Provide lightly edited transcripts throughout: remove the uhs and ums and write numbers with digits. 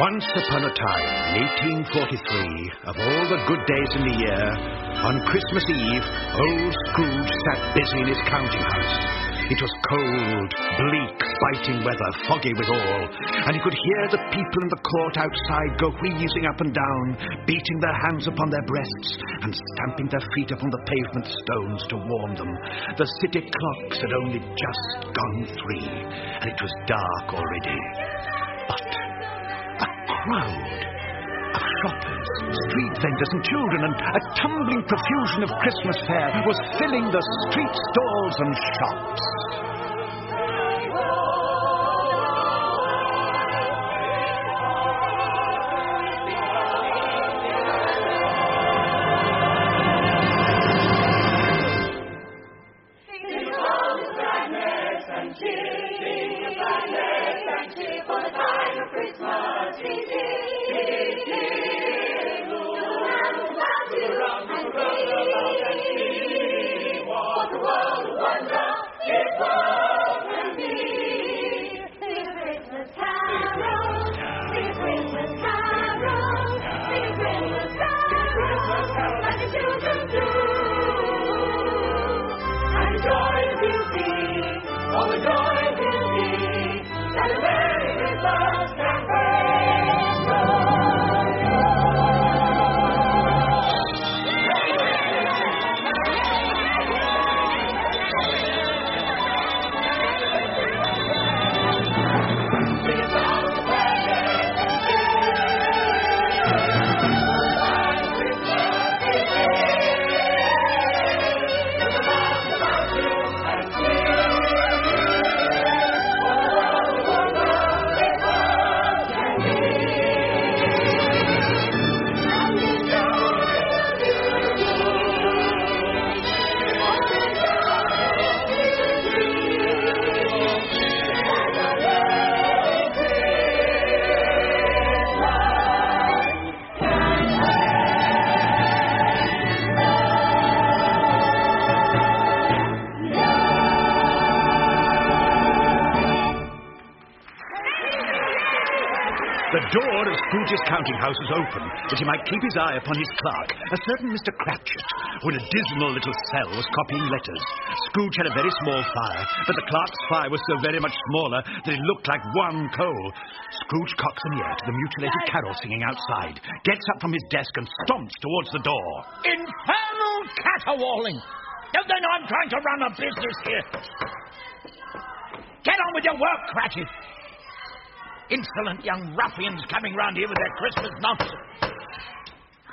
Once upon a time, in 1843, of all the good days in the year, on Christmas Eve, old Scrooge sat busy in his counting house. It was cold, bleak, biting weather, foggy withal, and he could hear the people in the court outside go wheezing up and down, beating their hands upon their breasts and stamping their feet upon the pavement stones to warm them. The city clocks had only just gone 3, and it was dark already. But a crowd of shoppers, street vendors and children, and a tumbling profusion of Christmas fare was filling the street stalls and shops. The door of Scrooge's counting house was open, that he might keep his eye upon his clerk, a certain Mr. Cratchit, who in a dismal little cell was copying letters. Scrooge had a very small fire, but the clerk's fire was so very much smaller that it looked like one coal. Scrooge cocks an ear to the mutilated carol singing outside, gets up from his desk and stomps towards the door. Infernal caterwauling! Don't they know I'm trying to run a business here? Get on with your work, Cratchit! Insolent young ruffians coming round here with their Christmas nonsense.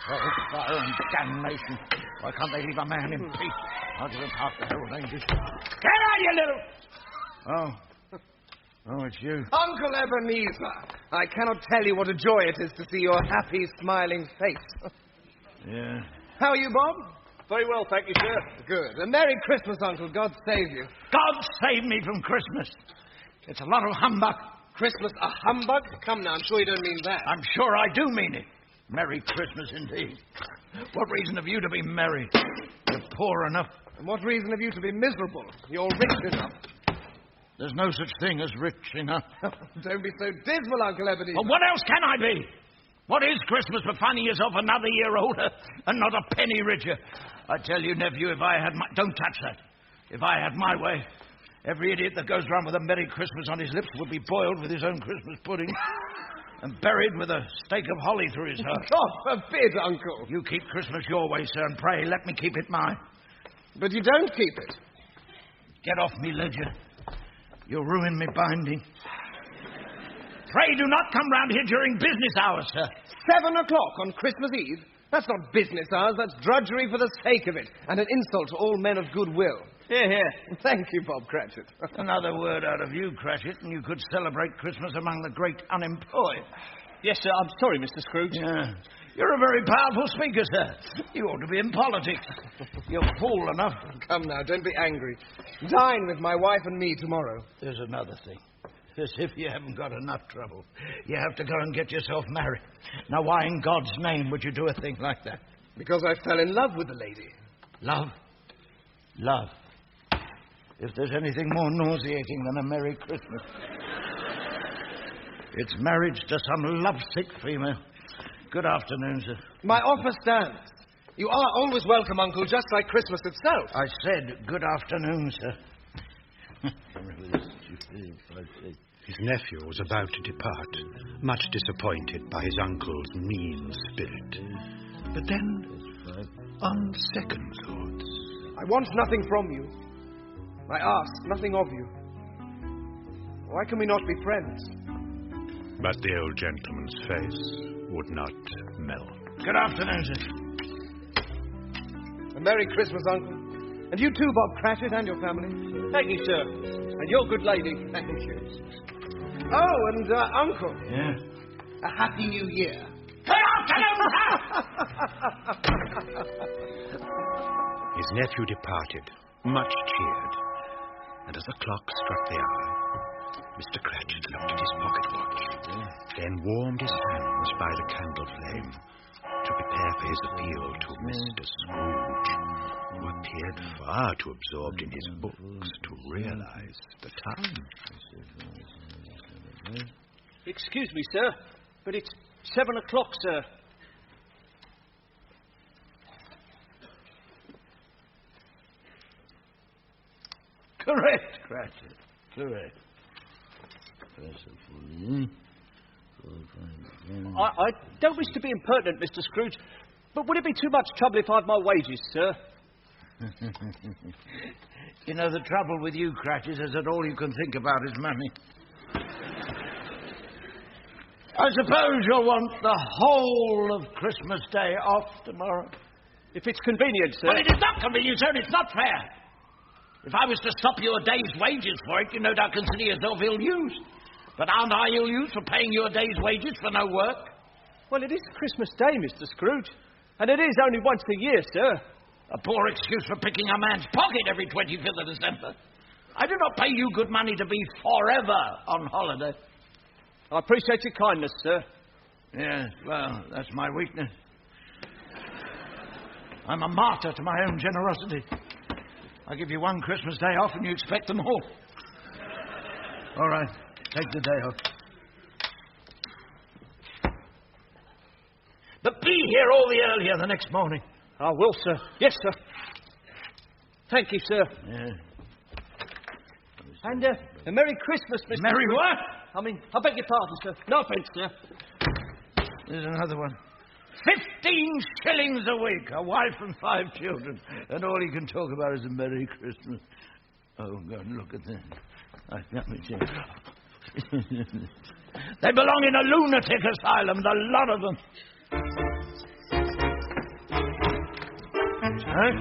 Oh, fire and damnation. Why can't they leave a man in peace? I'll give him half the herald angels. Get out, you little... Oh, it's you. Uncle Ebenezer, I cannot tell you what a joy it is to see your happy, smiling face. Yeah. How are you, Bob? Very well, thank you, sir. Good. A Merry Christmas, Uncle. God save you. God save me from Christmas. It's a lot of humbug. Christmas a humbug? Come now, I'm sure you don't mean that. I'm sure I do mean it. Merry Christmas indeed. What reason have you to be merry? You're poor enough. And what reason have you to be miserable? You're rich enough. There's no such thing as rich enough. Don't be so dismal, Uncle Ebenezer. Well, what else can I be? What is Christmas but finding yourself another year older and not a penny richer? I tell you, nephew, if I had my... Don't touch that. If I had my way... Every idiot that goes round with a Merry Christmas on his lips would be boiled with his own Christmas pudding and buried with a stake of holly through his heart. God forbid, Uncle. You keep Christmas your way, sir, and pray let me keep it mine. But you don't keep it. Get off me ledger. You'll ruin me binding. Pray do not come round here during business hours, sir. 7 o'clock on Christmas Eve? That's not business hours, that's drudgery for the sake of it, and an insult to all men of goodwill. Here, here. Thank you, Bob Cratchit. Another word out of you, Cratchit, and you could celebrate Christmas among the great unemployed. Yes, sir, I'm sorry, Mr. Scrooge. Yeah. You're a very powerful speaker, sir. You ought to be in politics. You're fool enough. Come now, don't be angry. Dine with my wife and me tomorrow. There's another thing. As if you haven't got enough trouble. You have to go and get yourself married. Now, why in God's name would you do a thing like that? Because I fell in love with the lady. Love? Love. If there's anything more nauseating than a Merry Christmas. It's marriage to some lovesick female. Good afternoon, sir. My offer stands. You are always welcome, Uncle, just like Christmas itself. I said good afternoon, sir. His nephew was about to depart, much disappointed by his uncle's mean spirit. But then, on second thoughts... I want nothing from you. I ask nothing of you. Why can we not be friends? But the old gentleman's face would not melt. Good afternoon, sir. A Merry Christmas, Uncle. And you too, Bob Cratchit, and your family. Thank you, sir. And your good lady. Thank you. Oh, and Uncle. Yeah? A Happy New Year. Good afternoon, sir! His nephew departed, much cheered. And as the clock struck the hour, Mr. Cratchit looked at his pocket watch, then warmed his hands by the candle flame to prepare for his appeal to Mr. Scrooge, who appeared far too absorbed in his books to realize the time. Excuse me, sir, but it's 7 o'clock, sir. Correct, Cratchit. Correct. I don't wish to be impertinent, Mr. Scrooge, but would it be too much trouble if I had my wages, sir? You know, the trouble with you, Cratchit, is that all you can think about is money. I suppose you'll want the whole of Christmas Day off tomorrow. If it's convenient, sir. Well, it is not convenient, sir, and it's not fair. If I was to stop you a day's wages for it, you no doubt consider yourself ill-used. But aren't I ill-used for paying you a day's wages for no work? Well, it is Christmas Day, Mr. Scrooge, and it is only once a year, sir. A poor excuse for picking a man's pocket every 25th of December. I do not pay you good money to be forever on holiday. I appreciate your kindness, sir. Yes, well, that's my weakness. I'm a martyr to my own generosity. I give you one Christmas day off and you expect them all. All right, take the day off. But be here all the earlier the next morning. I will, sir. Yes, sir. Thank you, sir. Yeah. And a Merry Christmas, Mr. Merry Scrooge. what? I beg your pardon, sir. No offence, sir. There's another one. 15 shillings a week, a wife and 5 children, and all he can talk about is a Merry Christmas. Oh, God, look at them. Let me see. They belong in a lunatic asylum, the lot of them. Huh?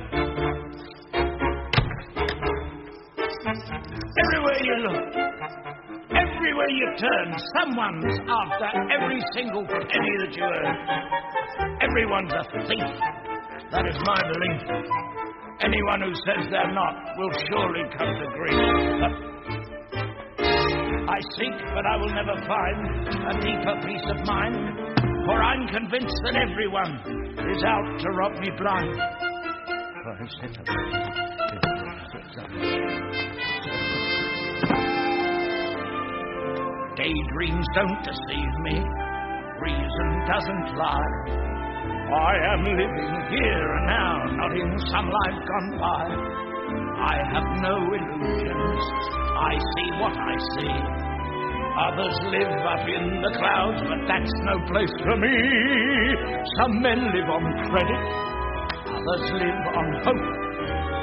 Everywhere you look, everywhere you turn, someone's after every single penny that you earn. Everyone's a thief. That is my belief. Anyone who says they're not will surely come to grief. I seek, but I will never find a deeper peace of mind, for I'm convinced that everyone is out to rob me blind. Daydreams don't deceive me. Reason doesn't lie. I am living here and now, not in some life gone by. I have no illusions. I see what I see. Others live up in the clouds, but that's no place for me. Some men live on credit. Others live on hope.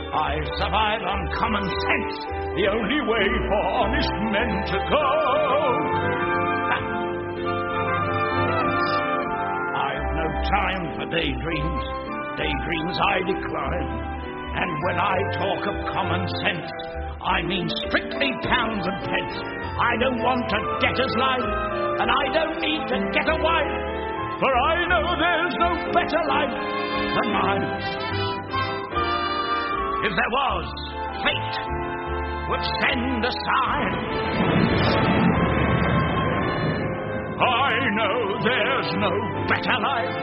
I survive on common sense, the only way for honest men to go. I've no time for daydreams. Daydreams I decline. And when I talk of common sense, I mean strictly pounds and pence. I don't want a debtor's life, and I don't need to get a wife, for I know there's no better life than mine. If there was, fate would send a sign. I know there's no better life.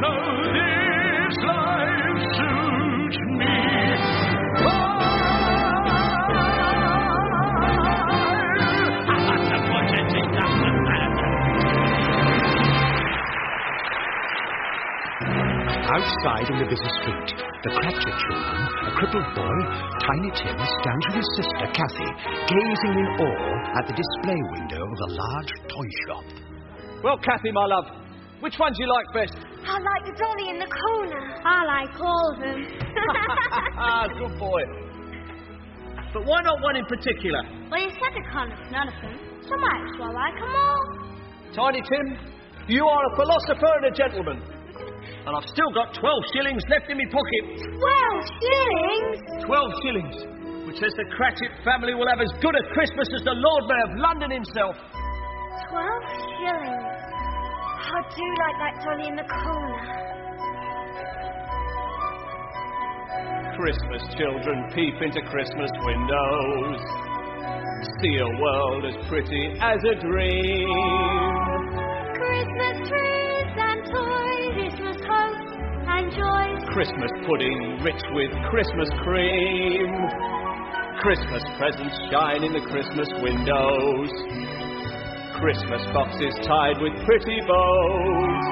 No, this life suits me. I want to put it in the man. Outside in the busy street, the Cratchit children, a crippled boy, Tiny Tim, stands with his sister, Cathy, gazing in awe at the display window of a large toy shop. Well, Cathy, my love, which one do you like best? I like the dolly in the corner. I like all of them. Good boy. But why not one in particular? Well, you said I can't have none of them, so might as well like them all. Tiny Tim, you are a philosopher and a gentleman. And I've still got 12 shillings left in my pocket. 12 shillings? 12 shillings, which says the Cratchit family will have as good a Christmas as the Lord Mayor of London himself. 12 shillings. I do like that dolly in the corner. Christmas children peep into Christmas windows, see a world as pretty as a dream. Christmas trees and toys, Christmas hopes and joys. Christmas pudding rich with Christmas cream. Christmas presents shine in the Christmas windows. Christmas boxes tied with pretty bows.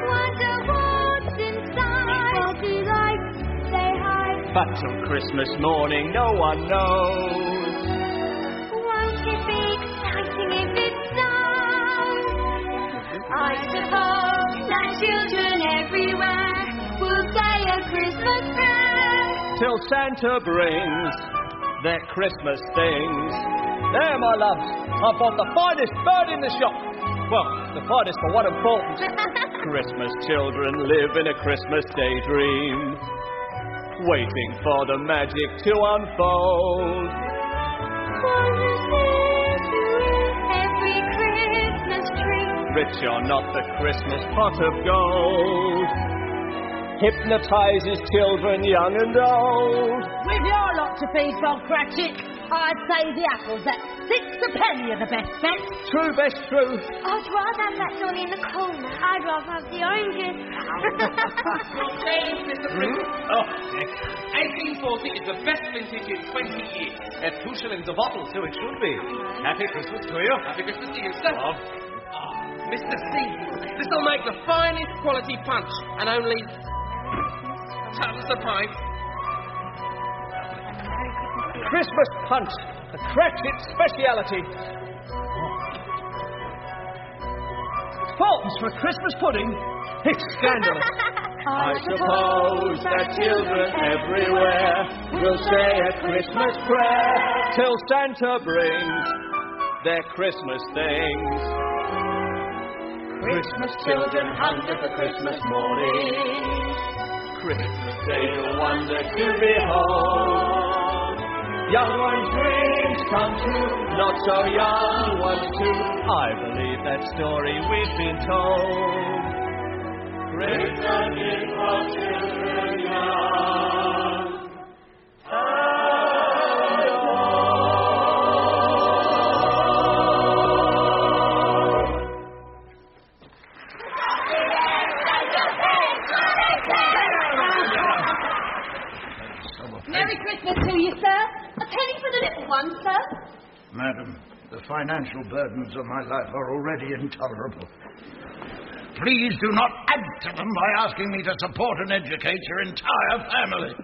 Wonder what's inside. Happy lights say hi. But till Christmas morning no one knows. Won't it be exciting if it's done? I suppose that children everywhere will say a Christmas prayer. Till Santa brings their Christmas things. There, my loves, I've bought the finest bird in the shop. Well, the finest for what important. Christmas children live in a Christmas daydream, waiting for the magic to unfold. Every Christmas tree, Rich or not, the Christmas pot of gold hypnotizes children young and old. With your lot to feed from, Cratchit, I'd say the apples at 6 a penny are the best bet. True, best true. I'd rather have that dolly in the corner. I'd rather have the oranges. Your change, Mr. Prince. Oh, 1840 is the best vintage in 20 years. At 2 shillings a bottle, so it should be. Happy Christmas to you. Happy Christmas to you, sir. Mr. C, this will make the finest quality punch, and only tons a pint. Christmas punch, a Cratchit speciality. Thornton's for Christmas pudding? It's scandalous. I suppose that children everywhere will say a Christmas prayer till Santa brings their Christmas things. Christmas children hunger for Christmas morning. Christmas Day a wonder to behold. Young ones' dreams come true, not so young ones too. I believe that story we've been told. Christmas is for children young and old. Merry Christmas to you, sir. A penny for the little one, sir. Madam, the financial burdens of my life are already intolerable. Please do not add to them by asking me to support and educate your entire family.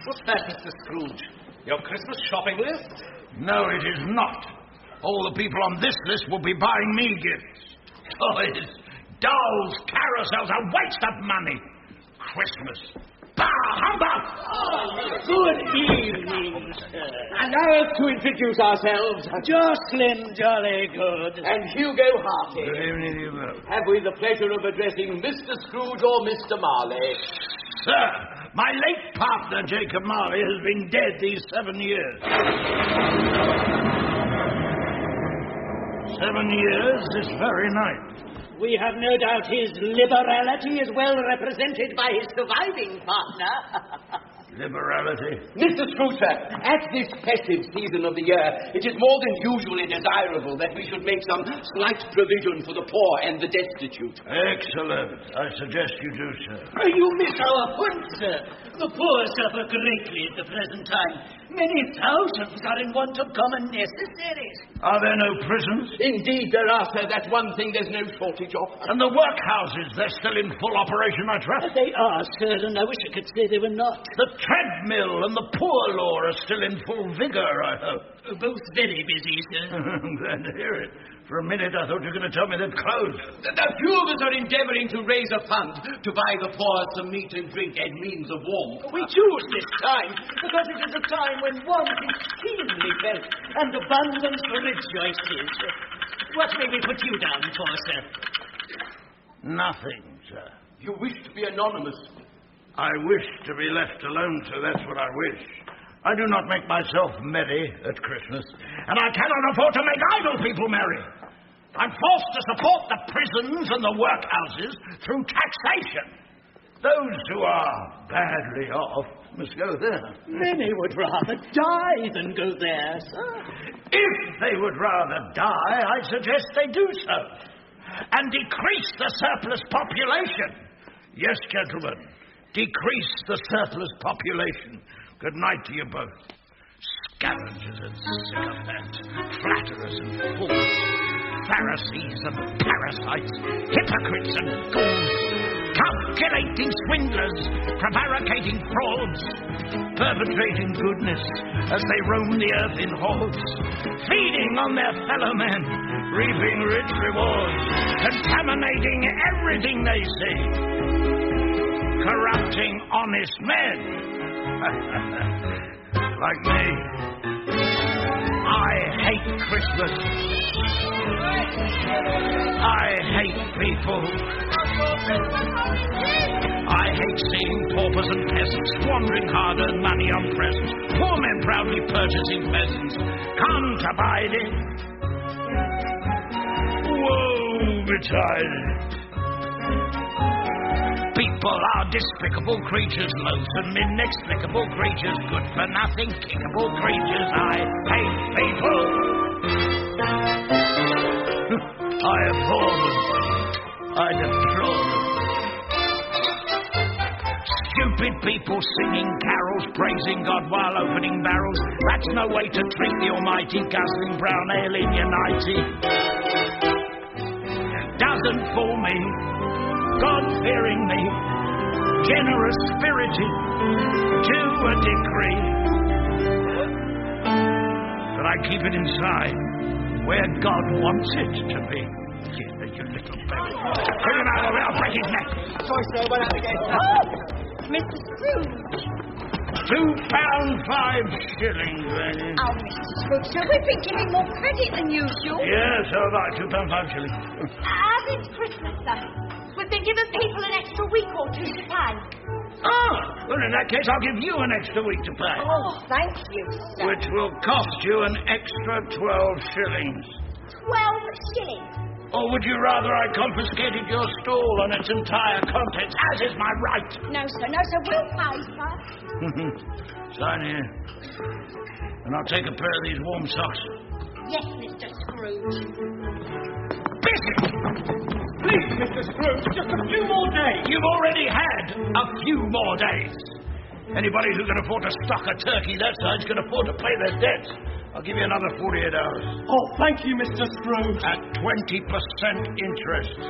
What's that, Mr. Scrooge? Your Christmas shopping list? No, it is not. All the people on this list will be buying me gifts. Toys, dolls, carousels, a waste of money. Christmas. Bah, humbug! Good evening, sir. Allow us to introduce ourselves. Jocelyn Jollygood. And Hugo Harty. Good evening, Hugo. Have we the pleasure of addressing Mr. Scrooge or Mr. Marley? Sir, my late partner, Jacob Marley, has been dead these 7 years. 7 years this very night. We have no doubt his liberality is well represented by his surviving partner. Liberality? Mr. Scrooge, sir, at this festive season of the year, it is more than usually desirable that we should make some slight provision for the poor and the destitute. Excellent. I suggest you do, sir. You miss our point, sir. The poor suffer greatly at the present time. Many thousands are in want of common necessaries. Are there no prisons? Indeed there are, sir. That's one thing there's no shortage of. And the workhouses, they're still in full operation, I trust? They are, sir, and I wish I could say they were not. The treadmill and the poor law are still in full vigour, I hope. Both very busy, sir. I'm glad to hear it. For a minute I thought you were going to tell me they'd closed. A few of us are endeavouring to raise a fund to buy the poor some meat and drink and means of warmth. We choose this time because it is a time when want is keenly felt and abundance rejoices. What may we put you down for, sir? Nothing, sir. You wish to be anonymous. I wish to be left alone, sir. That's what I wish. I do not make myself merry at Christmas, and I cannot afford to make idle people merry. I'm forced to support the prisons and the workhouses through taxation. Those who are badly off must go there. Many would rather die than go there, sir. If they would rather die, I suggest they do so, and decrease the surplus population. Yes, gentlemen, decrease the surplus population. Good night to you both. Scavengers and sycophants, flatterers and fools, Pharisees and parasites, hypocrites and fools, calculating swindlers, prevaricating frauds, perpetrating goodness as they roam the earth in hordes, feeding on their fellow men, reaping rich rewards, contaminating everything they see, corrupting honest men. Like me. I hate Christmas. I hate people. I hate seeing paupers and peasants squandering hard-earned money on presents. Poor men proudly purchasing pheasants. Can't abide it. Woe betide. People are despicable creatures, loathsome, inexplicable creatures, good-for-nothing, kickable creatures. I hate people. I abhor them. I deplore them. Stupid people singing carols, praising God while opening barrels. That's no way to treat the almighty, guzzling brown ale in your nightie. Doesn't fool me. God-fearing me, generous-spirited to a degree. But I keep it inside, where God wants it to be. You little baby. Bring him out of it, I'll break his neck. Sorry, sir, went out again. Oh, Mr. Scrooge. £2.05, lady. Oh, Mr. Scrooge, sir, we've been giving more credit than usual. Yes, so about £2.05. As it's Christmas, sir, we've been giving people an extra week or two to pay. Oh, well, in that case, I'll give you an extra week to pay. Oh, thank you, sir. Which will cost you an extra 12 shillings. 12 shillings? Or would you rather I confiscated your stall and its entire contents, as is my right? No, sir, we'll pay, sir. Sign here. And I'll take a pair of these warm socks. Yes, Mr. Scrooge. Biscuit! Please, Mr. Scrooge, just a few more days. You've already had a few more days. Anybody who can afford to stock a turkey that size can afford to pay their debts. I'll give you another 48 hours. Oh, thank you, Mr. Scrooge. At 20% interest.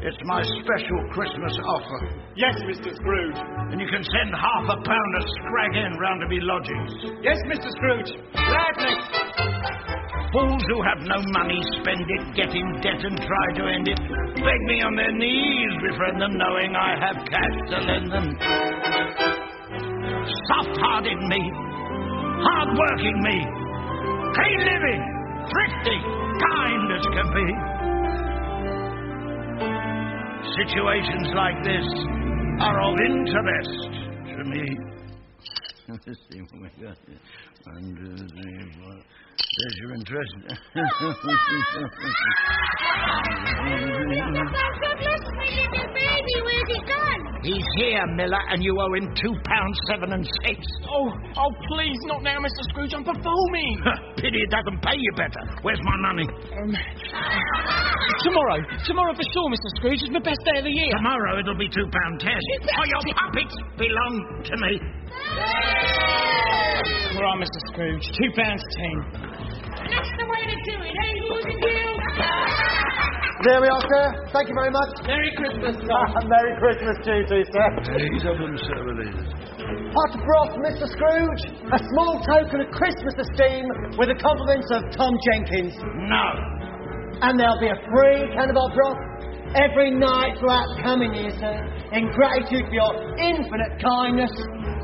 It's my special Christmas offer. Yes, Mr. Scrooge. And you can send £0.5 of scrag in round to me lodgings. Yes, Mr. Scrooge. Gladly. Fools who have no money spend it, get in debt and try to end it. Beg me on their knees, befriend them, knowing I have cash to lend them. Soft-hearted me, hard-working me, clean-living, thrifty, kind as can be. Situations like this are of interest to me. Let's see what we got here. 1, 2, 3, 4. There's your interest. Baby, where's it gone? He's here, Miller, and you owe him £2.07 and 6. Oh, please, not now, Mr. Scrooge. I'm performing. Pity it doesn't pay you better. Where's my money? Tomorrow for sure, Mr. Scrooge. It's the best day of the year. Tomorrow it'll be £2.10. Oh, your puppets belong to me. All right, Mr. Scrooge, £2.10. That's the way to do it, eh, boys and girls? There we are, sir. Thank you very much. Merry Christmas, Tom. Merry Christmas to you too, sir. Ease up and Ebenezer. Hot broth, Mr. Scrooge. A small token of Christmas esteem with the compliments of Tom Jenkins. No. And there'll be a free can of hot broth every night throughout the coming year, sir, in gratitude for your infinite kindness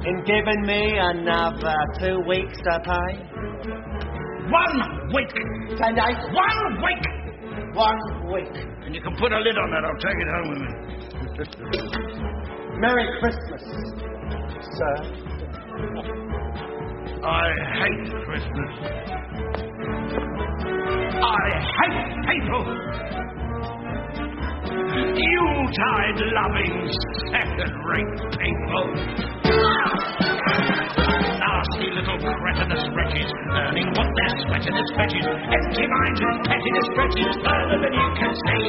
in giving me another 2 weeks to pay. 1 week. 10 days. 1 week. 1 week. And you can put a lid on that. I'll take it home with me. Merry Christmas, sir. I hate Christmas. I hate people. Yuletide-loving, second-rate people. Nasty little cretinous wretches, earning what they're sweating as fetches, empty minds and pettiness stretches further than you can see.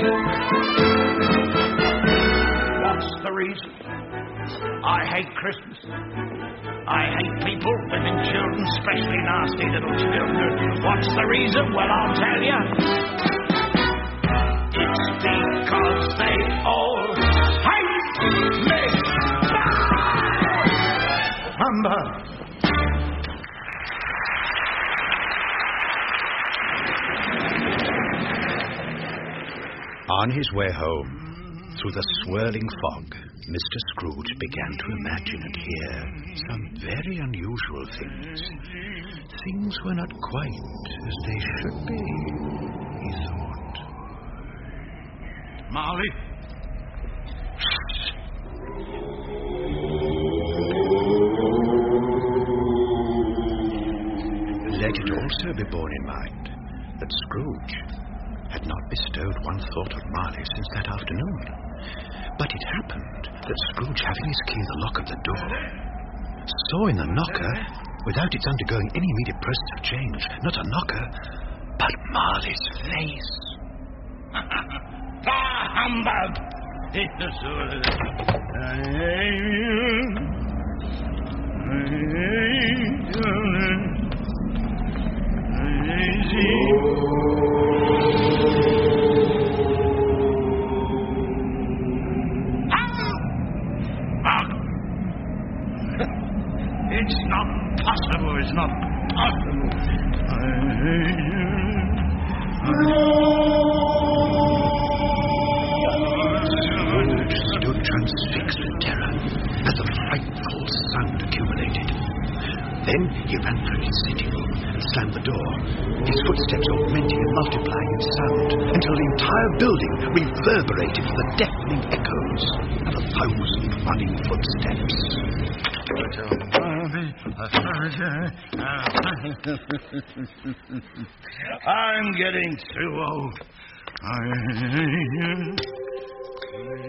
What's the reason? I hate Christmas. I hate people, women, children, especially nasty little children. What's the reason? Well, I'll tell you. It's because they all hate me. Humbug. On his way home, through the swirling fog, Mr. Scrooge began to imagine and hear some very unusual things. Things were not quite as they should be, he thought. Marley? Let it also be borne in mind that Scrooge had not bestowed one thought on Marley since that afternoon. But it happened that Scrooge, having his key in the lock of the door, saw in the knocker, without its undergoing any immediate process of change, not a knocker, but Marley's face. Humbug! It's not possible. It's not possible. Scrooge stood transfixed with terror as the frightful sound accumulated. Then he ran through his sitting room and slammed the door, his footsteps augmenting and multiplying in sound until the entire building reverberated with the deafening echoes of 1,000 running footsteps. I'm getting too old.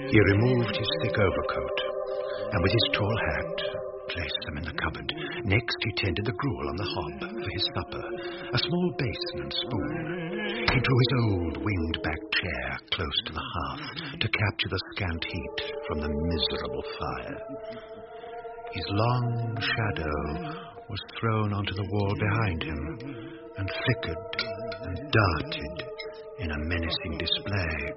He removed his thick overcoat and with his tall hat placed them in the cupboard. Next he tended the gruel on the hob for his supper, a small basin and spoon. He drew his old winged-back chair close to the hearth to capture the scant heat from the miserable fire. His long shadow was thrown onto the wall behind him and flickered and darted in a menacing display,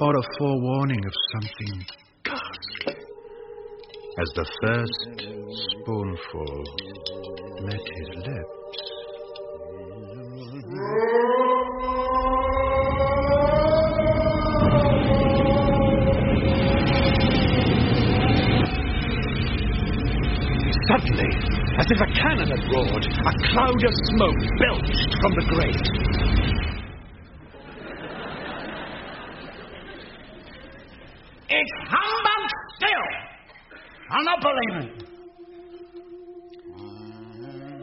or a forewarning of something ghastly, as the first spoonful met his lips. Suddenly, as if a cannon had roared, a cloud of smoke belched from the grate. It's humbug still! I'll not believe it.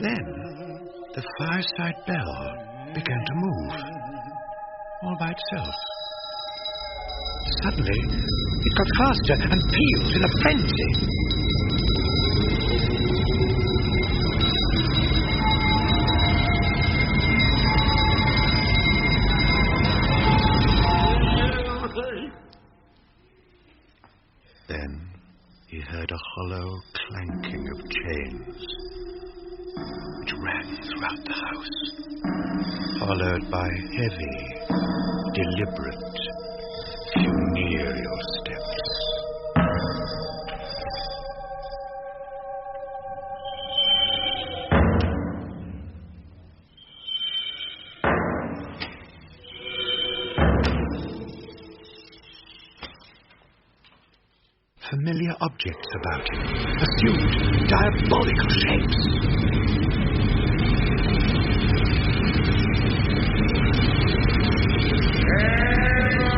Then the fireside bell began to move, all by itself. Suddenly, it got faster and pealed in a frenzy. Then he heard a hollow clanking of chains which ran throughout the house, followed by heavy, deliberate, funereal steps. Familiar objects about him assumed diabolical shapes.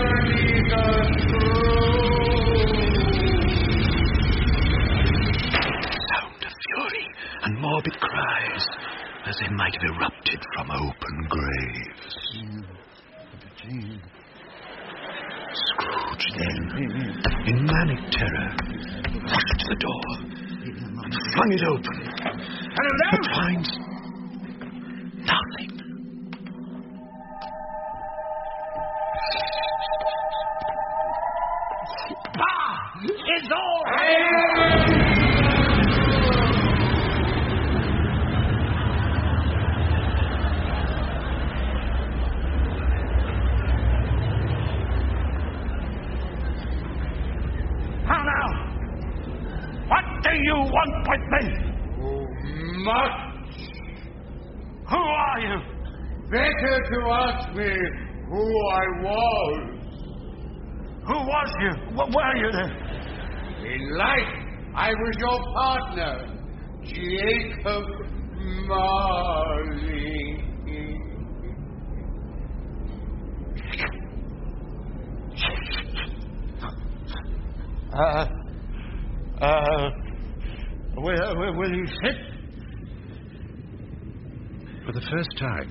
Ebenezer Scrooge! Sound of fury and morbid cries, as they might have erupted from open graves. Scrooge then, in manic terror, rushed to the door and flung it open. Hello? But finds nothing. Bah! It's all How now? What do you want with me? Much Who are you? better to ask me who I was. Who was you? What were you then? In life, I was your partner, Jacob Marley. Will you sit? For the first time,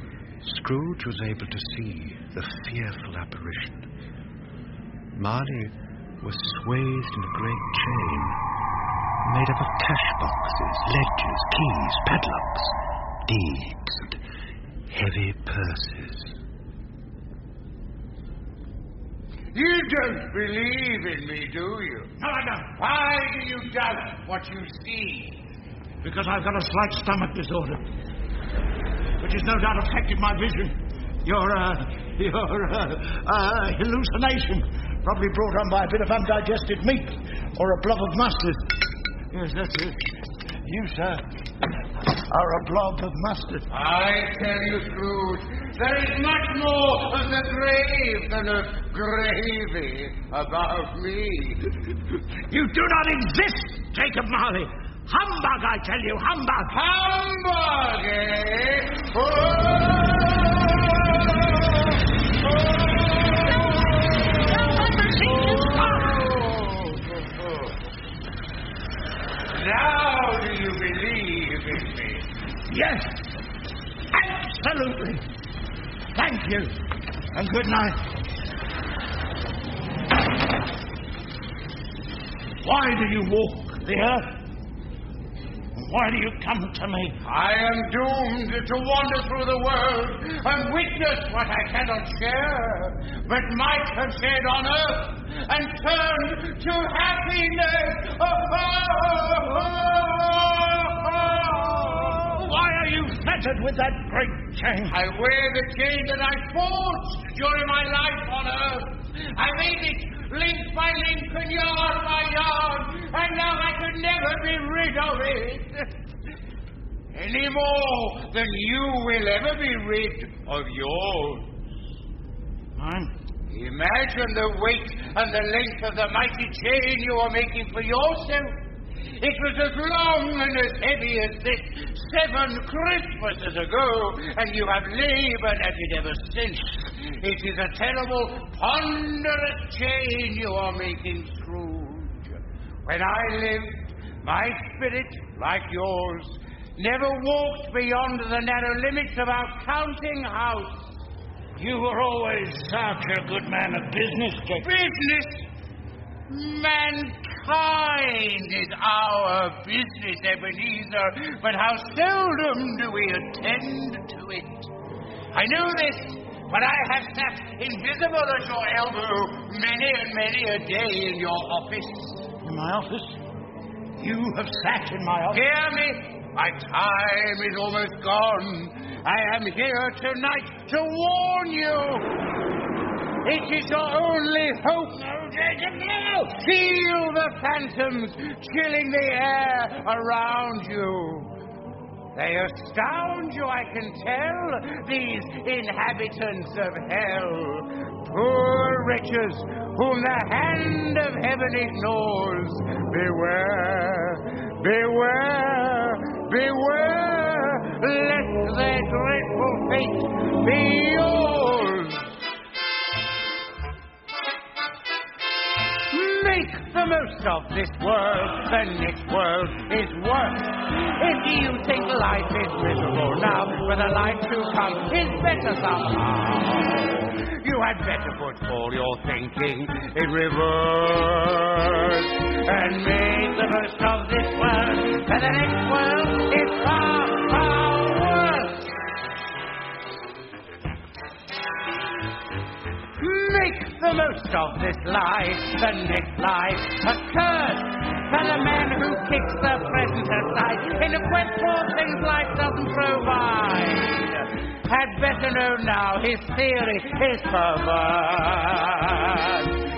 Scrooge was able to see the fearful apparition. Marley was swathed in a great chain, made up of cash boxes, ledgers, keys, padlocks, deeds, and heavy purses. You don't believe in me, do you? No, I don't. Why do you doubt what you see? Because I've got a slight stomach disorder, which has no doubt affected my vision. Your hallucination, probably brought on by a bit of undigested meat or a blob of mustard. Yes, that's it. You, sir, are a blob of mustard. I tell you, Scrooge, there is much more of the grave than a gravy about me. You do not exist, Jacob Marley. Humbug, I tell you, humbug. Humbug, eh? Now do you believe in me? Yes, absolutely. Thank you, and good night. Why do you walk the earth? Why do you come to me? I am doomed to wander through the world and witness what I cannot share, but might have shared on earth and turned to happiness. Why are you fettered with that great chain? I wear the chain that I forged during my life on earth. I made it link by link and yard by yard, and now I could never be rid of it. Any more than you will ever be rid of yours. Imagine the weight and the length of the mighty chain you are making for yourself. It was as long and as heavy as this 7 Christmases ago, and you have laboured at it ever since. It is a terrible, ponderous chain you are making, Scrooge. When I lived, my spirit, like yours, never walked beyond the narrow limits of our counting house. You were always such a good man of business, Jacob. Business? Mankind is our business, Ebenezer, but how seldom do we attend to it. I know this, but I have sat invisible at your elbow many and many a day in your office. In my office? You have sat in my office? Hear me? My time is almost gone. I am here tonight to warn you. It is your only hope. No, Jacob, no! Feel the phantoms chilling the air around you. They astound you, I can tell, these inhabitants of hell. Poor wretches whom the hand of heaven ignores. Beware, beware, beware, lest their dreadful fate be yours. Make the most of this world. The next world is worse. If you think life is miserable now, but the life to come is better somehow, you had better put all your thinking in reverse and make the most of this world, and the next world is far, far worse. Make the most of this life, the next life a curse for the man who kicks the present aside in a quest for things life doesn't provide. Had better know now his theory is perverse,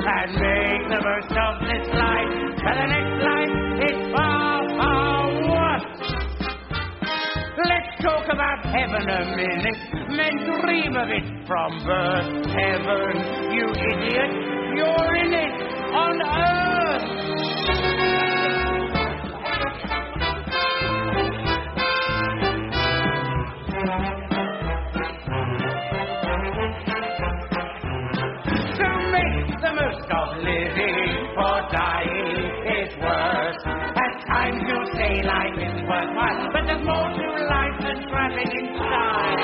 and make the most of this life, for the next life is far, far worse. Let's talk about heaven a minute. Men dream of it from birth. Heaven, you idiot, you're in it on earth. So make the most of living, for dying is worse. At times you say life is worthwhile, but there's more to life than traveling in style.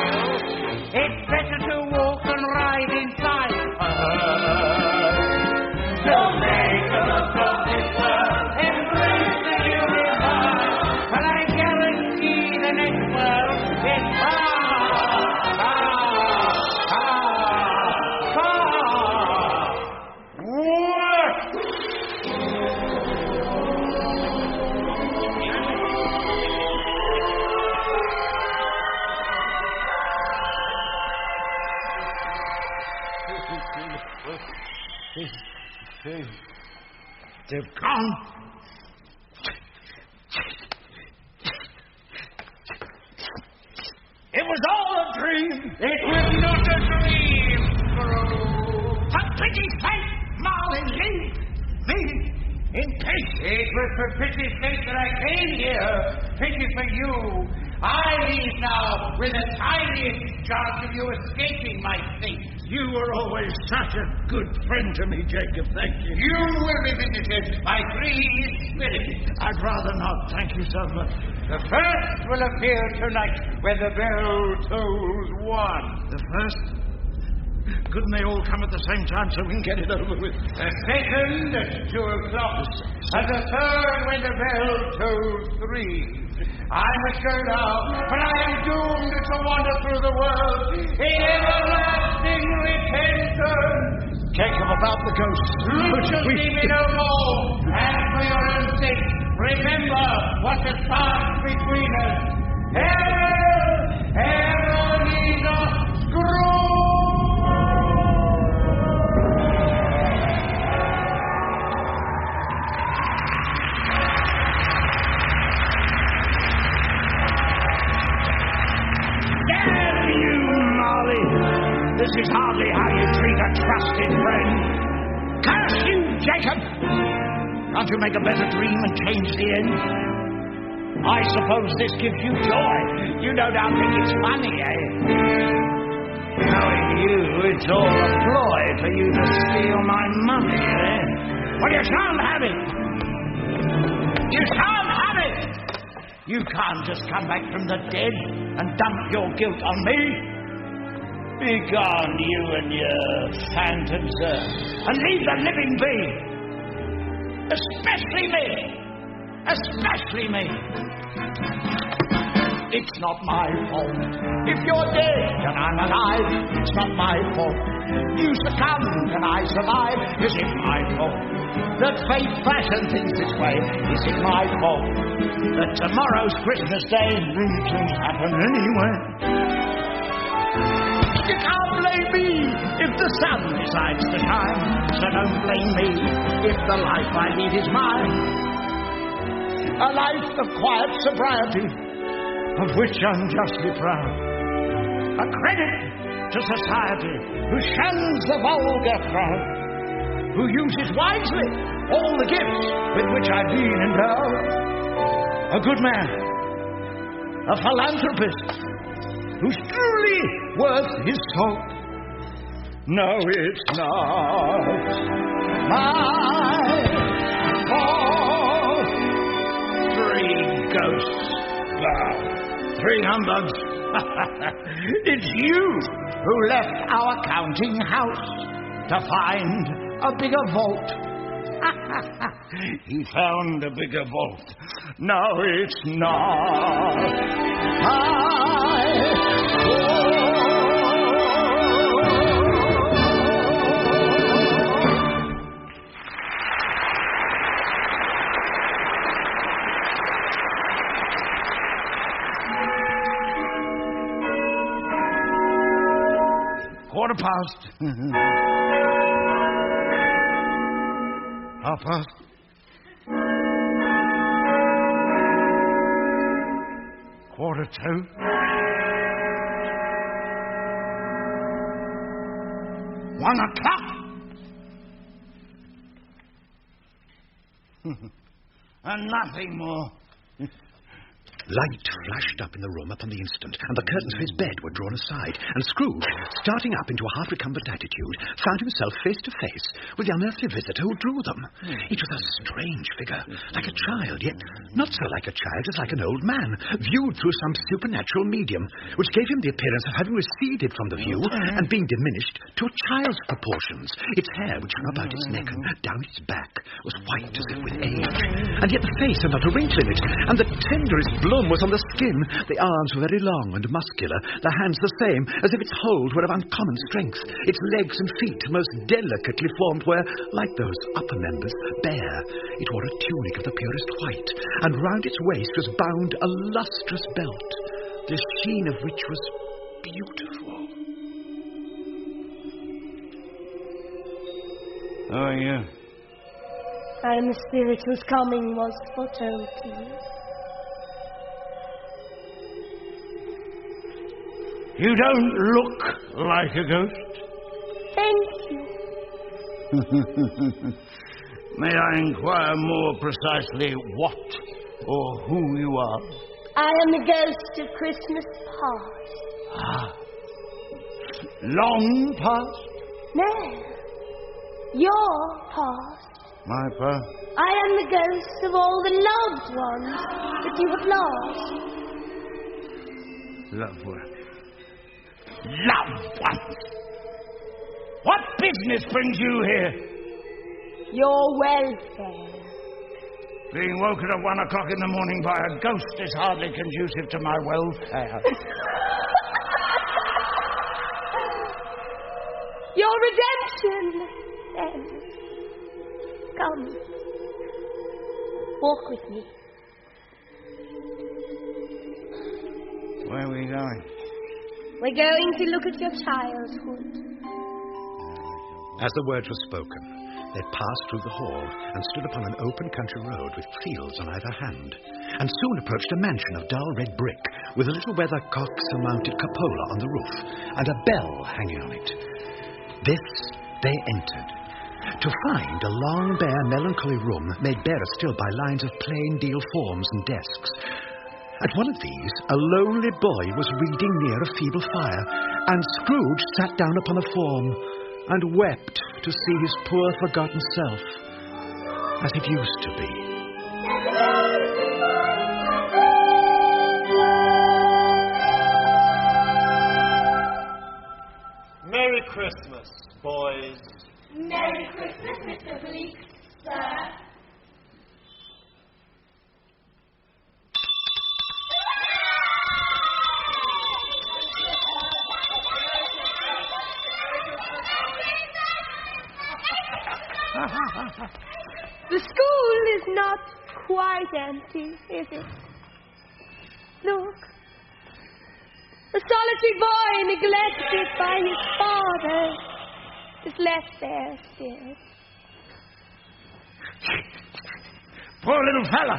It's better to walk and ride inside a hearse. So make the most of this world, embrace the universe, but I guarantee the next world is far, far, far, far worse. They've gone. It was all a dream. It was not a dream, Scrooge. For pity's sake, Marley, leave me in peace. It was for pity's sake that I came here. Pity for you. I leave now with the tiniest chance of you escaping my fate. You were always such a good friend to me, Jacob. Thank you. You will be visited by 3 spirits. I'd rather not. Thank you so much. The first will appear tonight when the bell tolls 1. The first? Couldn't they all come at the same time so we can get it over with? The second at 2 o'clock. And the third when the bell tolls 3. I must go now, but I am doomed to wander through the world in everlasting repentance. Jacob, about the ghosts. Look to see me no more, and for your own sake, remember what has passed between us. Ebenezer Scrooge! This is hardly how you treat a trusted friend. Curse you, Jacob! Can't you make a better dream and change the end? I suppose this gives you joy. You no doubt think it's funny, eh? Knowing you, it's all a ploy for you to steal my money, eh? Well, you shan't have it! You shan't have it! You can't just come back from the dead and dump your guilt on me. Begone, you and your phantoms, and leave the living be. Especially me. Especially me. It's not my fault. If you're dead and I'm alive, it's not my fault. You succumbed and I survived. Is it my fault that fate fashioned things this way? Is it my fault that tomorrow's Christmas Day can happen anyway? You can't blame me if the sun decides to shine, so don't blame me if the life I lead is mine. A life of quiet sobriety, of which I'm justly proud. A credit to society, who shuns the vulgar crowd, who uses wisely all the gifts with which I've been endowed. A good man, a philanthropist, who's truly worth his salt. No, it's not my fault. 3 ghosts. Wow. 3 humbugs. It's you who left our counting house to find a bigger vault. He found a bigger vault. No, it's not my fault. Quarter past. Half past. Quarter to. 1 o'clock. And nothing more. Light flashed up in the room upon the instant, and the curtains of his bed were drawn aside, and Scrooge, starting up into a half-recumbent attitude, found himself face to face with the unearthly visitor who drew them. It was a strange figure, like a child, yet not so like a child as like an old man, viewed through some supernatural medium, which gave him the appearance of having receded from the view and being diminished to a child's proportions. Its hair, which hung about its neck and down its back, was white as if with age, and yet the face had not a wrinkle in it, and the tenderest bloom was on the skin. The arms were very long and muscular, the hands the same, as if its hold were of uncommon strength. Its legs and feet, most delicately formed, were, like those upper members, bare. It wore a tunic of the purest white, and round its waist was bound a lustrous belt, the sheen of which was beautiful. Oh, yeah. I am the spirit whose coming was foretold to you. You don't look like a ghost. Thank you. May I inquire more precisely what or who you are? I am the ghost of Christmas past. Ah. Long past? No. Your past. My past? I am the ghost of all the loved ones that you have lost. Loved ones. Loved ones! What business brings you here? Your welfare. Being woken at 1 o'clock in the morning by a ghost is hardly conducive to my welfare. Your redemption, then. Come. Walk with me. Where are we going? We're going to look at your childhood. As the words were spoken, they passed through the hall and stood upon an open country road with fields on either hand, and soon approached a mansion of dull red brick with a little weathercock-surmounted cupola on the roof and a bell hanging on it. This they entered, to find a long, bare, melancholy room made barer still by lines of plain deal forms and desks. At one of these, a lonely boy was reading near a feeble fire, and Scrooge sat down upon a form and wept to see his poor forgotten self as it used to be. Merry Christmas, boys. Merry Christmas, Mr. Police, sir. The school is not quite empty, is it? Look. A solitary boy neglected by his father is left there still. Poor little fella.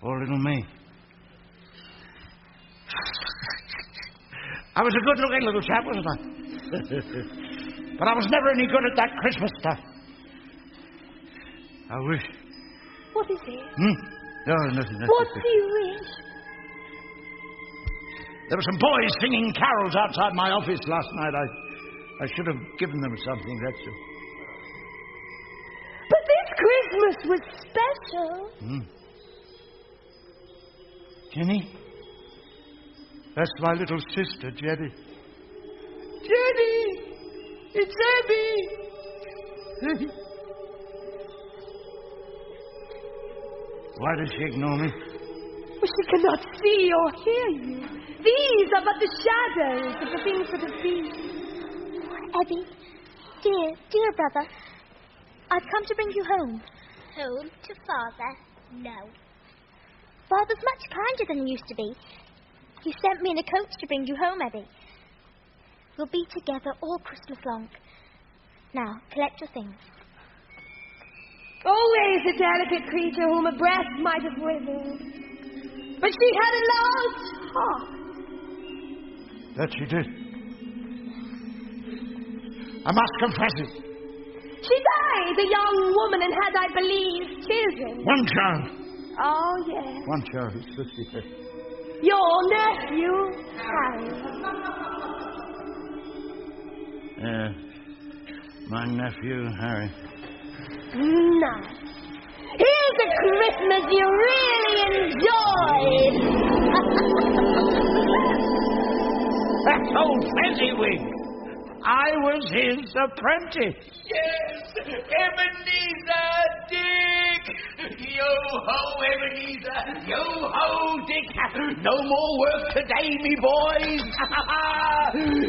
Poor little me. I was a good-looking little chap, wasn't I? But I was never any good at that Christmas stuff. I wish. What is it? No, nothing. What do you wish? There were some boys singing carols outside my office last night. I should have given them something, that's all. But this Christmas was special. Jennie? That's my little sister, Jennie. Jennie! It's Abby! Why does she ignore me? Well, she cannot see or hear you. These are but the shadows of the things that have been. Abby, dear brother, I've come to bring you home. Home to Father? No. Father's much kinder than he used to be. He sent me in a coach to bring you home, Abby. We'll be together all Christmas long. Now, collect your things. Always a delicate creature whom a breath might have withered. But she had a large heart. That she did. I must confess it. She died a young woman and had, I believe, children. One child. Oh, yes. One child, it's 50. Your nephew, Harry. My nephew, Harry. Now, here's a Christmas you really enjoyed. That's old Fezziwig. I was his apprentice. Yes, Ebenezer Dick! Yo-ho, Ebenezer! Yo-ho, Dick! No more work today, me boys!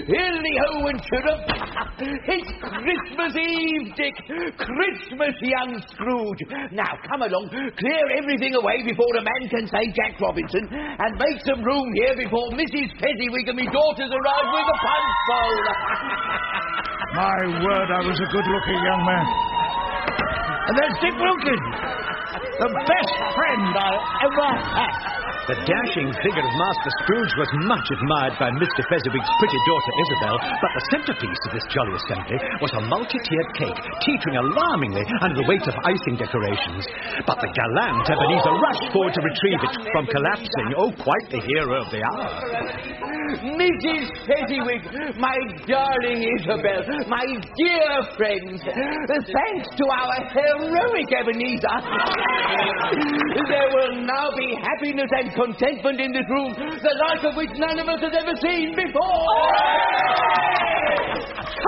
Hilly-ho and chirrup! It's Christmas Eve, Dick! Christmas, young Scrooge! Now, come along, clear everything away before a man can say Jack Robinson, and make some room here before Mrs. Fezziwig and me daughters arrive with a punch bowl! My word, I was a good-looking young man. And there's Dick Wilkins, the best friend I ever had. The dashing figure of Master Scrooge was much admired by Mr. Fezziwig's pretty daughter Isabel, but the centrepiece of this jolly assembly was a multi-tiered cake, teetering alarmingly under the weight of icing decorations. But the gallant Ebenezer rushed forward to retrieve it from collapsing. Oh, quite the hero of the hour. Mrs. Fezziwig, my darling Isabel, my dear friends, thanks to our heroic Ebenezer, there will now be happiness and contentment in this room, the like of which none of us has ever seen before.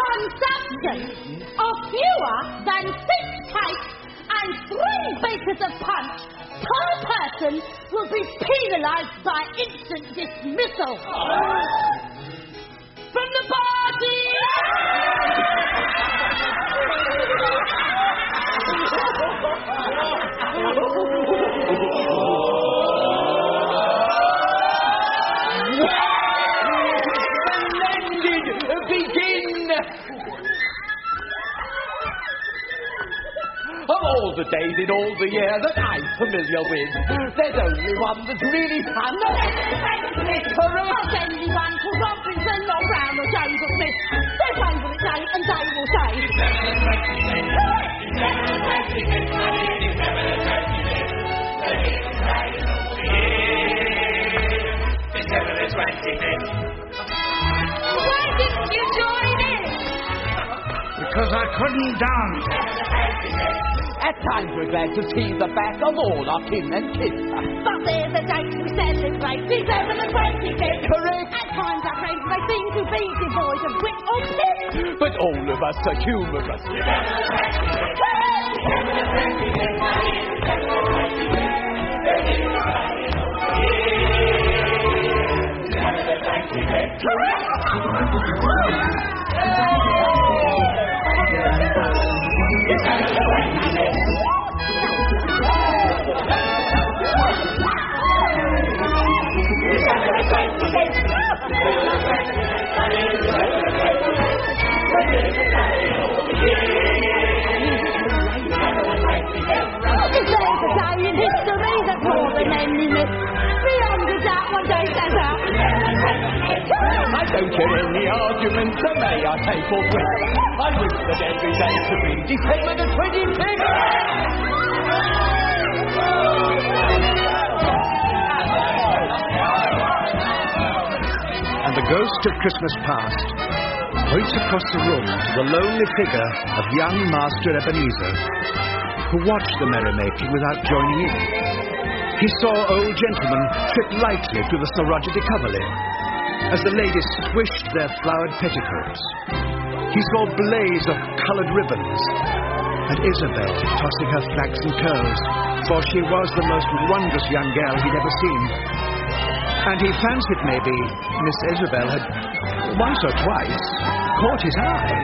Consumption of fewer than 6 cakes and 3 bakers of punch per person will be penalised by instant dismissal. From the party! Splendid! Begin! Of all the days in all the year that I'm familiar with, there's only one that's really fun. Correct. How's anyone called Robinson or Brown or Jones or Smith? Their favourite day and they will say. Why didn't you join in? Because I couldn't dance. At times we're glad to see the back of all our kin and kin. But there's a date we celebrate, December the 25th. Correct. At times our friends may seem to be devoid of wit or pip. But all of us are humorous. Italian history that more than any myth. Beyond the doubt, one day stands out. I don't hear any arguments, so may I take forthwith. I wish that every day to be December the 25th. And the ghost of Christmas past points across the room to the lonely figure of young Master Ebenezer, who watched the merrymaking without joining in. He saw old gentlemen trip lightly through the Sir Roger de Coverley as the ladies swished their flowered petticoats. He saw a blaze of coloured ribbons, and Isabel tossing her flaxen curls, for she was the most wondrous young girl he'd ever seen. And he fancied maybe Miss Isabel had once or twice caught his eye.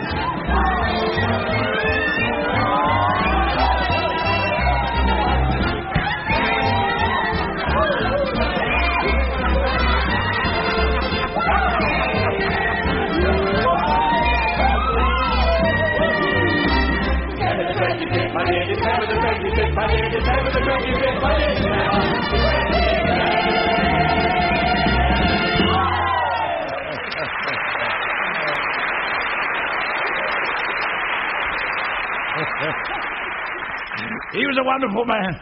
He was a wonderful man.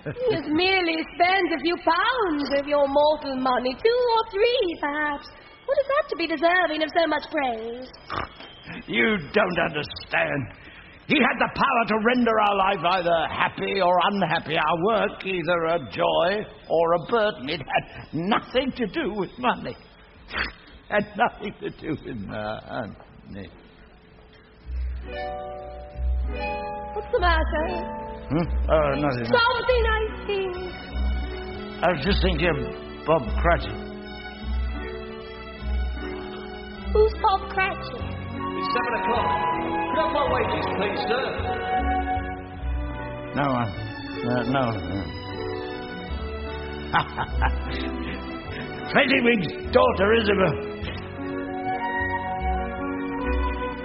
He has merely spent a few pounds of your mortal money, 2 or 3, perhaps. What is that to be deserving of so much praise? You don't understand. He had the power to render our life either happy or unhappy, our work either a joy or a burden. It had nothing to do with money. Had nothing to do with money. What's the matter? Nothing. Something, I think. I was just thinking of Bob Cratchit. Who's Bob Cratchit? It's 7 o'clock. Could I have my wages, please, sir? No. Featherwing's daughter, Isabel.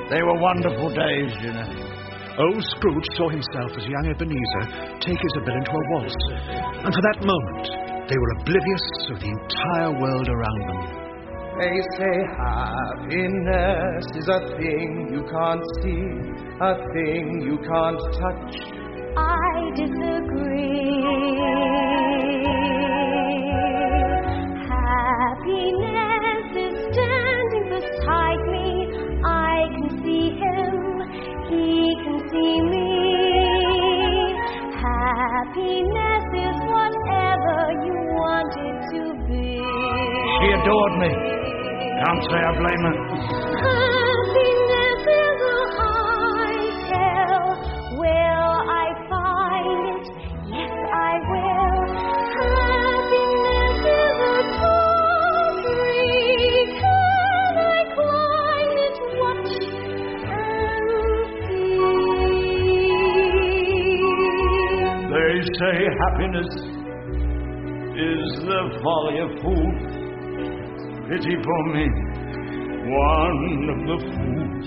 They were wonderful days, you know. Old Scrooge saw himself as young Ebenezer take Isabel into a waltz, and for that moment they were oblivious of the entire world around them. They say happiness is a thing you can't see, a thing you can't touch. I disagree. Happiness is standing beside me. I can see him, he can see me. Happiness is whatever you want it to be. She adored me. Can't say I blame her. Happiness is a high hell. Will I find it? Yes, I will. Happiness is a tall tree. Can I climb it? Watch and see. They say happiness is the folly of fools. Pity for me, one of the fools.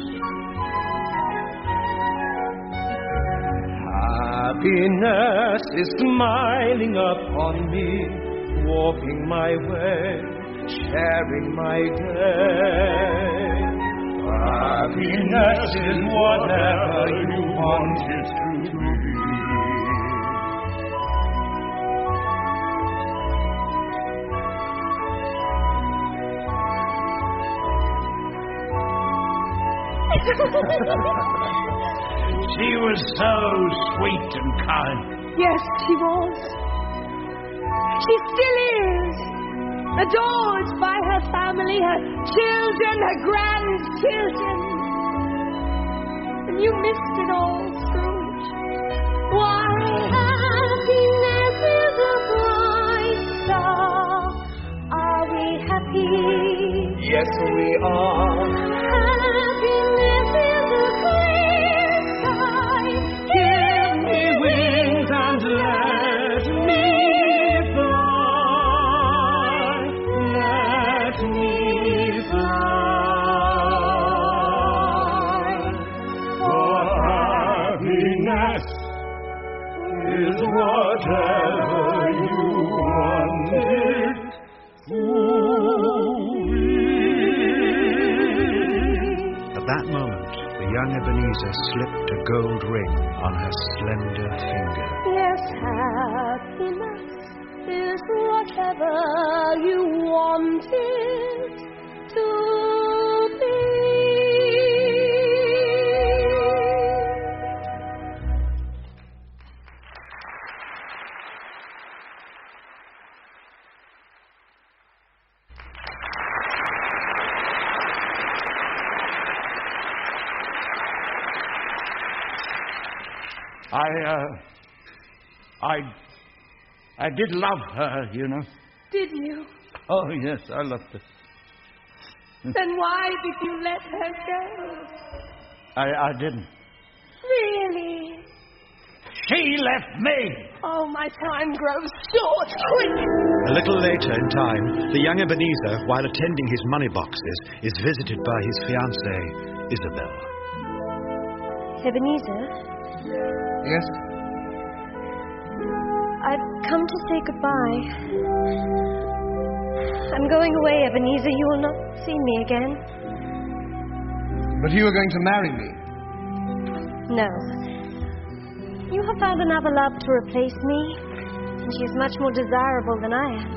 Happiness is smiling upon me, walking my way, sharing my day. Happiness is whatever you want it to be. She was so sweet and kind. Yes, she was. She still is. Adored by her family, her children, her grandchildren. And you missed it all, Scrooge. Why? Happiness is a bright star. Are we happy? yes we are. Happiness is a clear sky. Give me wings and let me fly. Let me fly. For happiness is whatever you want it to be. At that moment, the young Ebenezer slipped a gold ring on her slender finger. Yes, happiness is whatever you want it to be. I did love her, you know. Did you? Oh, yes, I loved her. Then why did you let her go? I didn't. Really? She left me! Oh, my time grows short. Quick! A little later in time, the young Ebenezer, while attending his money boxes, is visited by his fiancée, Isabel. Ebenezer? Yes? I've come to say goodbye. I'm going away, Ebenezer. You will not see me again. But you are going to marry me. No. You have found another love to replace me, and she is much more desirable than I am.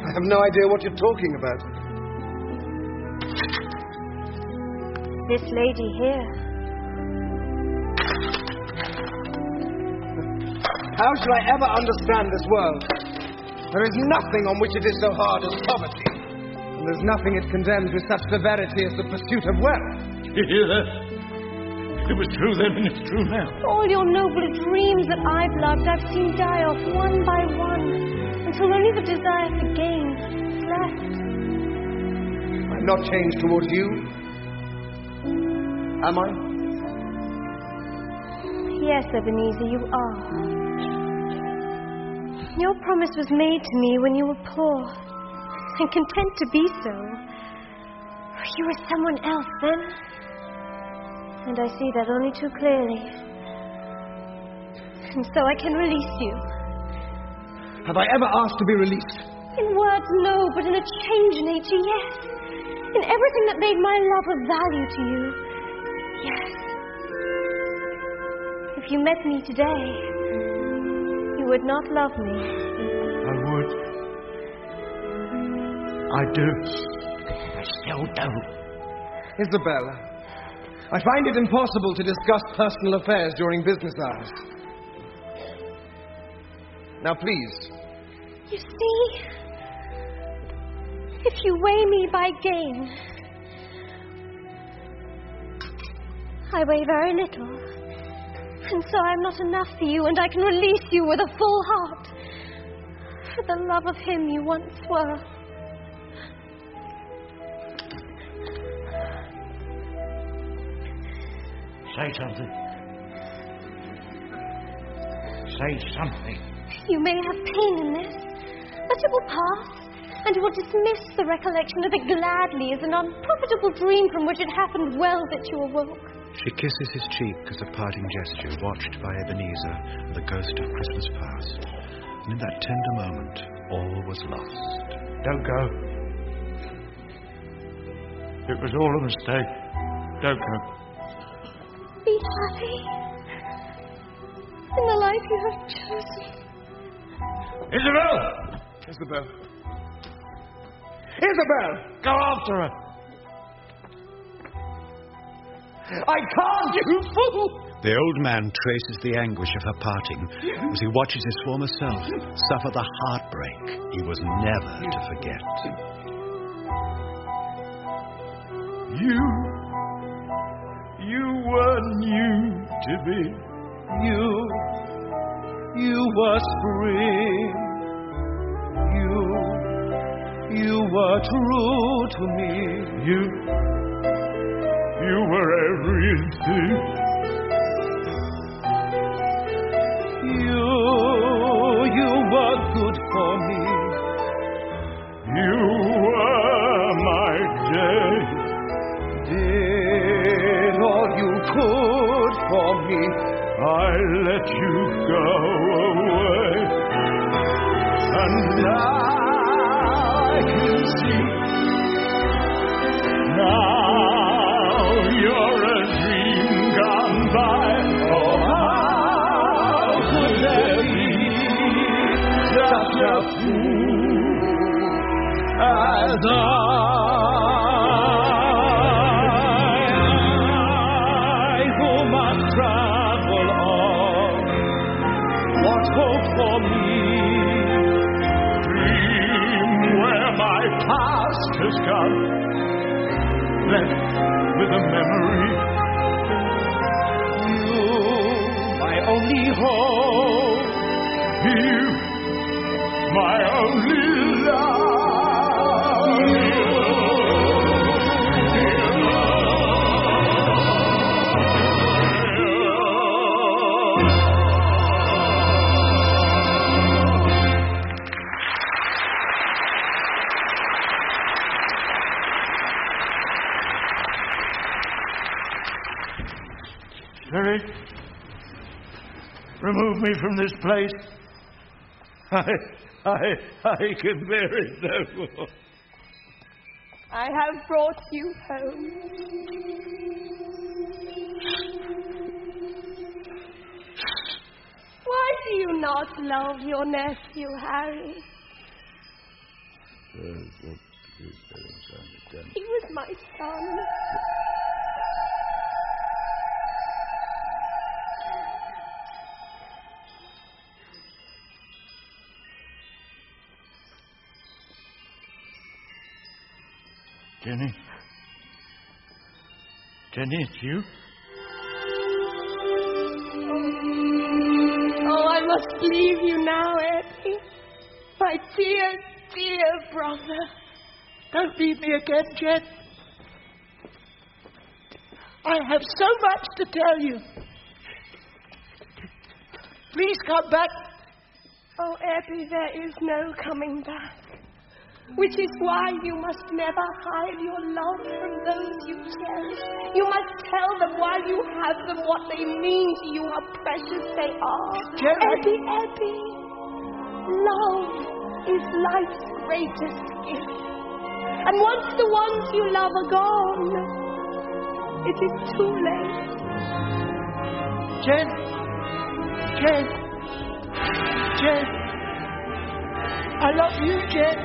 I have no idea what you're talking about. This lady here. How shall I ever understand this world? There is nothing on which it is so hard as poverty. And there's nothing it condemns with such severity as the pursuit of wealth. You hear that? It was true then and it's true now. All your noble dreams that I've loved, I've seen die off one by one, until only the desire for gain is left. I'm not changed towards you. Am I? Yes, Ebenezer, you are. Your promise was made to me when you were poor, and content to be so. You were someone else then, and I see that only too clearly. And so I can release you. Have I ever asked to be released? In words, no, but in a changed nature, yes. In everything that made my love of value to you, yes. If you met me today, you would not love me. I would. I do. I still do. Isabella, I find it impossible to discuss personal affairs during business hours. Now, please. You see, if you weigh me by gain, I weigh very little. And so I'm not enough for you, and I can release you with a full heart for the love of him you once were. Say something. Say something. You may have pain in this, but it will pass, and you will dismiss the recollection of it gladly as an unprofitable dream from which it happened well that you awoke. She kisses his cheek as a parting gesture, watched by Ebenezer and the ghost of Christmas past. And in that tender moment, all was lost. Don't go. It was all a mistake. Don't go. Be happy in the life you have chosen. Isabel! Isabel. Isabel! Go after her! I can't, you fool! The old man traces the anguish of her parting as he watches his former self suffer the heartbreak he was never to forget. You were new to me. You were spring. You were true to me. You were everything. You were good for me. You were my day. Did all you could for me. I let you go away. And now I can see. Now you're a dream gone by. Oh, how could there be such a fool as I, who must travel on? What hope for me? Dream where my past has come, left with a memory. You, my only hope. You, my only love. Spirit, remove me from this place. I can bear it no more. I have brought you home. Why do you not love your nephew, Harry? He was my son. Jennie, it's you? Oh, I must leave you now, Eddie. My dear, dear brother. Don't leave me again, Jen. I have so much to tell you. Please come back. Oh, Eddie, there is no coming back. Which is why you must never hide your love from those you cherish. You must tell them while you have them what they mean to you, how precious they are. Eddie, love is life's greatest gift. And once the ones you love are gone, it is too late. Jen. I love you, Jen.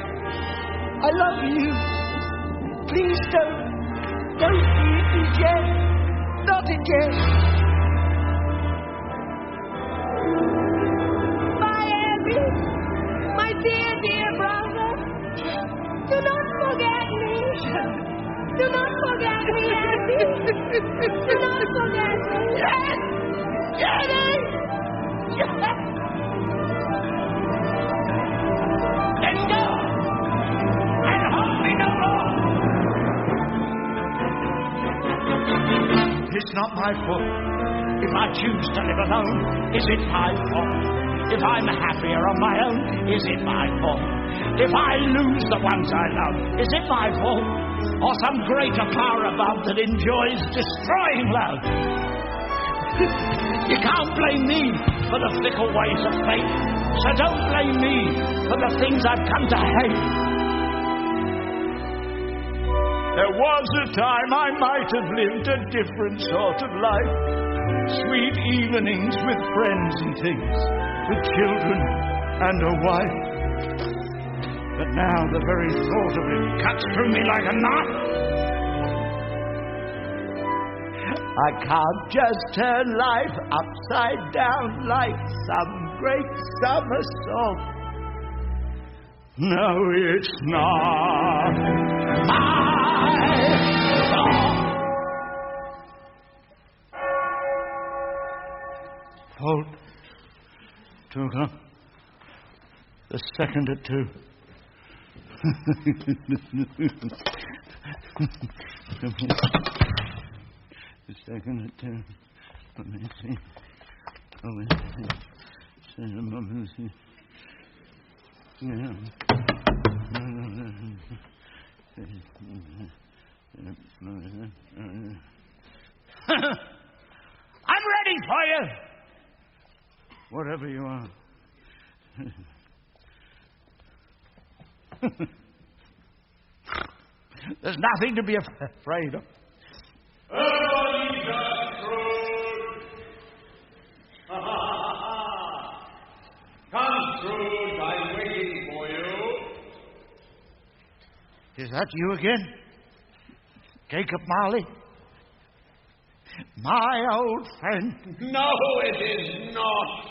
I love you. Please don't leave me, Jen. Not again. Bye, Abby. My dear, dear brother. Do not forget me. Do not forget me, Abby. Do not forget me. Jennie! Let go! And hold me no more! It's not my fault. If I choose to live alone, is it my fault? If I'm happier on my own, is it my fault? If I lose the ones I love, is it my fault? Or some greater power above that enjoys destroying love? You can't blame me for the fickle ways of fate, so don't blame me for the things I've come to hate. There was a time I might have lived a different sort of life. Sweet evenings with friends and things, with children and a wife. But now the very thought of it cuts through me like a knife. I can't just turn life upside down like some great summer song. No, it's not my fault. Fault took the second at 2. The second at 10. Let me see. I'm ready for you. Whatever you are. There's nothing to be afraid of. Ebenezer Scrooge! Come, Scrooge, I'm waiting for you. Is that you again? Jacob Marley? My old friend? No, it is not.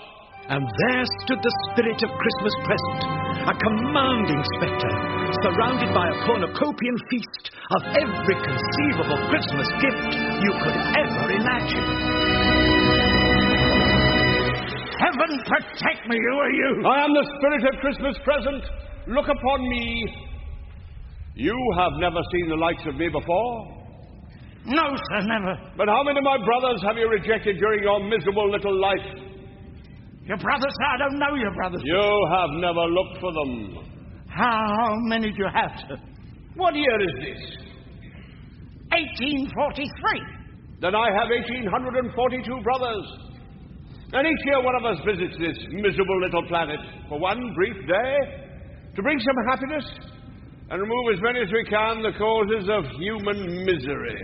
And there stood the spirit of Christmas present, a commanding spectre, surrounded by a cornucopian feast of every conceivable Christmas gift you could ever imagine. Heaven protect me, who are you? I am the spirit of Christmas present. Look upon me. You have never seen the likes of me before. No, sir, never. But how many of my brothers have you rejected during your miserable little life? Your brothers, sir? I don't know your brothers. You have never looked for them. How many do you have, sir? What year is this? 1843. Then I have 1,842 brothers. And each year one of us visits this miserable little planet for one brief day to bring some happiness and remove as many as we can the causes of human misery.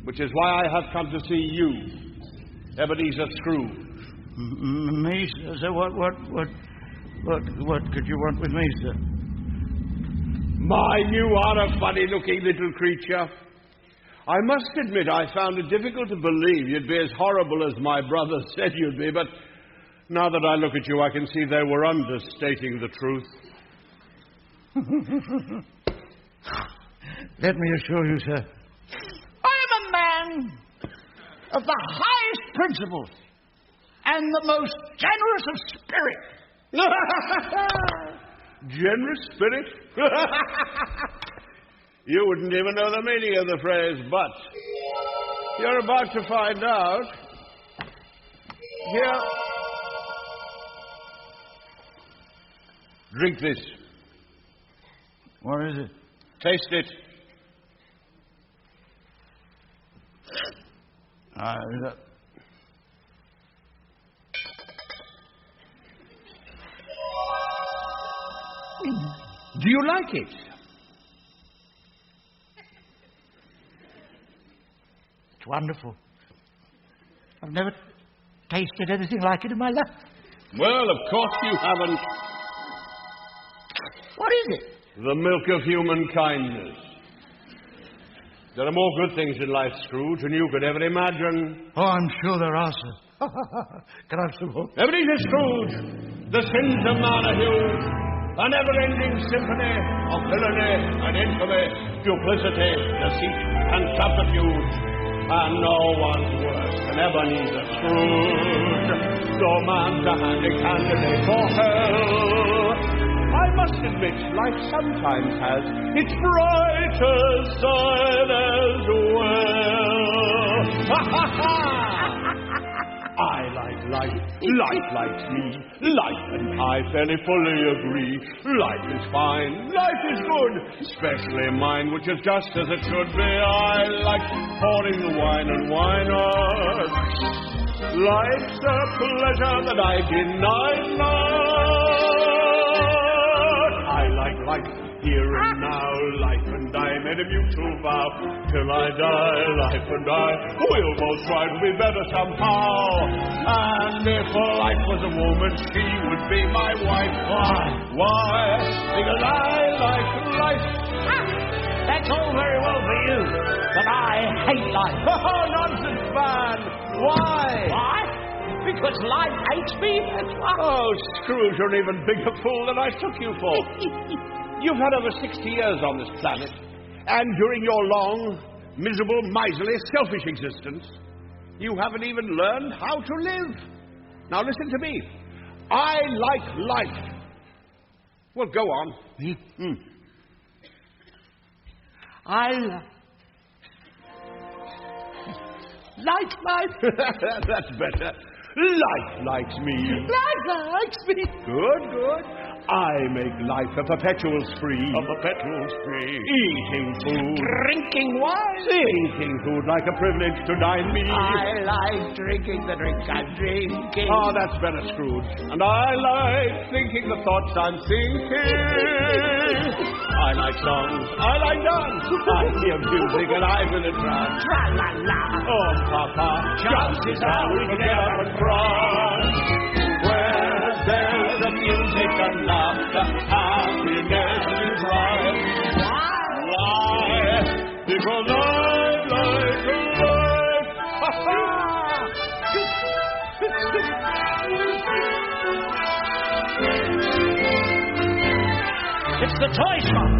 Which is why I have come to see you, Ebenezer Scrooge. Me, sir? What could you want with me, sir? My, you are a funny-looking little creature. I must admit I found it difficult to believe you'd be as horrible as my brother said you'd be, but now that I look at you, I can see they were understating the truth. Let me assure you, sir, I am a man of the highest principles and the most generous of spirit. Generous spirit? You wouldn't even know the meaning of the phrase, but you're about to find out. Here. Drink this. What is it? Taste it. Do you like it? It's wonderful. I've never tasted anything like it in my life. Well, of course you haven't. What is it? The milk of human kindness. There are more good things in life, Scrooge, than you could ever imagine. Oh, I'm sure there are, sir. Can I have some more? Ebenezer Scrooge, the sins of man are huge. A never-ending symphony of villainy and infamy, duplicity, deceit, and subterfuge. And no one's worse than Ebenezer Scrooge, though man's a handy candidate for hell. I must admit, life sometimes has its brighter side as well. Ha ha ha! I like life, life likes me, life and I fairly fully agree. Life is fine, life is good, especially mine, which is just as it should be. I like pouring the wine and winers. Life's a pleasure that I deny not. I like life here and now, life and I made a mutual vow. Till I die, life and I will both try to be better somehow. And if life was a woman, she would be my wife. Why? Because I like life. That's all very well for you, but I hate life. Oh, nonsense, man. Why? Why? Because life hates me, that's why. Oh, Scrooge, you're an even bigger fool than I took you for. You've had over 60 years on this planet, and during your long, miserable, miserly, selfish existence, you haven't even learned how to live. Now listen to me. I like life. Well, go on. I like life. That's better. Life likes me. Life likes me. Good. I make life a perpetual spree. A perpetual spree. Eating food. Drinking wine. Thinking food like a privilege to dine me. I like drinking the drink I'm drinking. Oh, that's better, Scrooge. And I like thinking the thoughts I'm thinking. I like songs. I like dance. I hear music and I'm in a trance. Tra-la-la. Oh, Papa, chances are we can get up and cry. Where there's the music and laughter, happiness is right. Why? Because I like life. It's the toy shop.